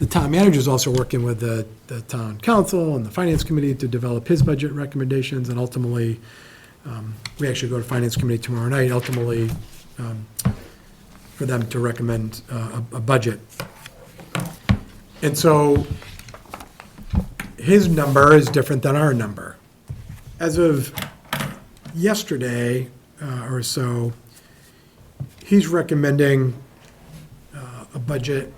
the town manager is also working with the town council and the finance committee to develop his budget recommendations, and ultimately, we actually go to finance committee tomorrow night, ultimately, for them to recommend a budget. And so, his number is different than our number. As of yesterday or so, he's recommending a budget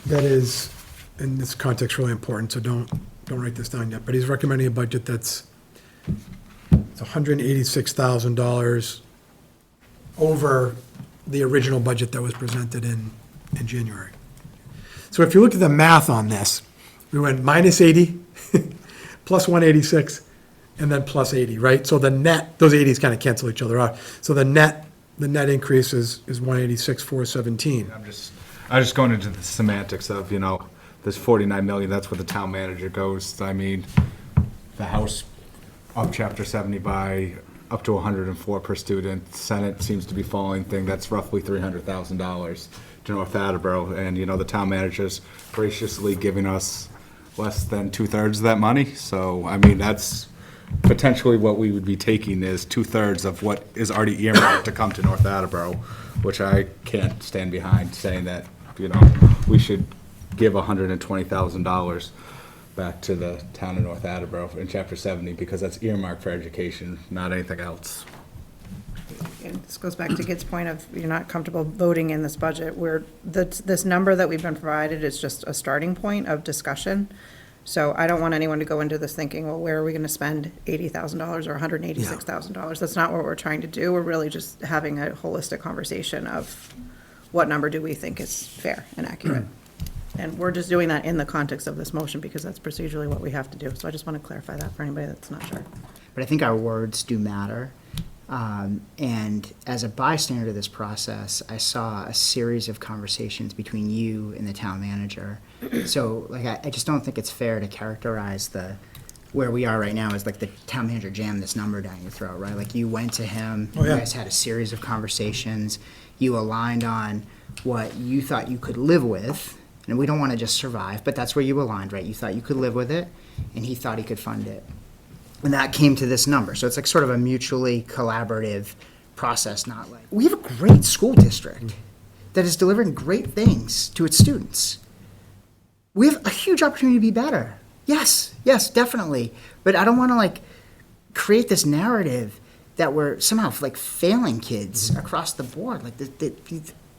that is, in this context, really important, so don't write this down yet, but he's recommending a budget that's $186,000 over the original budget that was presented in January. So if you look at the math on this, we went minus 80, plus 186, and then plus 80, right? So the net, those 80s kind of cancel each other out. So the net increase is 186, 417. I'm just going into the semantics of, this 49 million, that's where the town manager goes. I mean, the House up Chapter 70 by up to 104 per student. Senate seems to be falling thing. That's roughly $300,000 to North Attleboro. And, the town manager's graciously giving us less than 2/3 of that money. So, I mean, that's potentially what we would be taking is 2/3 of what is already earmarked to come to North Attleboro, which I can't stand behind saying that, we should give $120,000 back to the town of North Attleboro in Chapter 70 because that's earmarked for education, not anything else. And this goes back to Gid's point of you're not comfortable voting in this budget, where this number that we've been provided is just a starting point of discussion. So I don't want anyone to go into this thinking, well, where are we going to spend $80,000 or $186,000? That's not what we're trying to do. We're really just having a holistic conversation of what number do we think is fair and accurate. And we're just doing that in the context of this motion because that's procedurally what we have to do. So I just want to clarify that for anybody that's not sure. But I think our words do matter. And as a bystander to this process, I saw a series of conversations between you and the town manager. So, I just don't think it's fair to characterize where we are right now as like the town manager jammed this number down your throat, right? Like you went to him, Oh, yeah. you guys had a series of conversations, you aligned on what you thought you could live with, and we don't want to just survive, but that's where you aligned, right? You thought you could live with it, and he thought he could fund it. And that came to this number. So it's like sort of a mutually collaborative process, not like, we have a great school district that is delivering great things to its students. We have a huge opportunity to be better. Yes, definitely. But I don't want to create this narrative that we're somehow failing kids across the board. The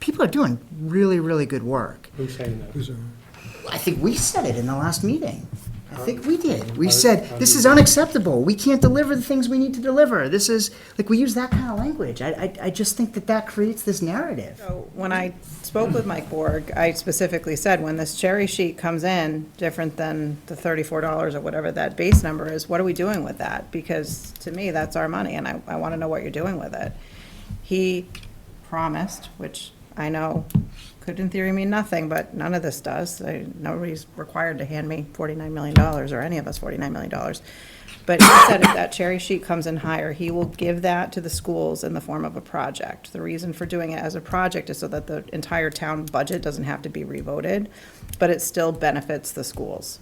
people are doing really, really good work. Who's saying that? I think we said it in the last meeting. I think we did. We said, this is unacceptable. We can't deliver the things we need to deliver. This is, we use that kind of language. I just think that creates this narrative. So when I spoke with Mike Borg, I specifically said, when this cherry sheet comes in, different than the $34 or whatever that base number is, what are we doing with that? Because to me, that's our money, and I want to know what you're doing with it. He promised, which I know could in theory mean nothing, but none of this does. Nobody's required to hand me $49 million, or any of us $49 million. But he said if that cherry sheet comes in higher, he will give that to the schools in the form of a project. The reason for doing it as a project is so that the entire town budget doesn't have to be revoted, but it still benefits the schools.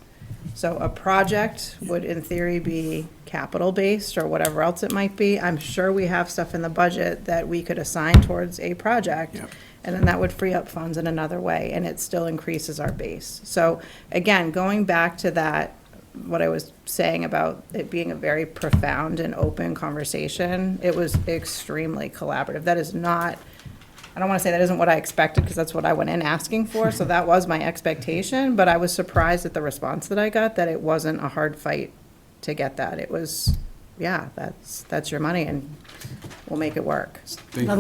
So a project would in theory be capital-based or whatever else it might be. I'm sure we have stuff in the budget that we could assign towards a project. Yep. And then that would free up funds in another way, and it still increases our base. So again, going back to that, what I was saying about it being a very profound and open conversation, it was extremely collaborative. That is not, I don't want to say that isn't what I expected, because that's what I went in asking for, so that was my expectation, but I was surprised at the response that I got, that it wasn't a hard fight to get that. It was, yeah, that's your money, and we'll make it work.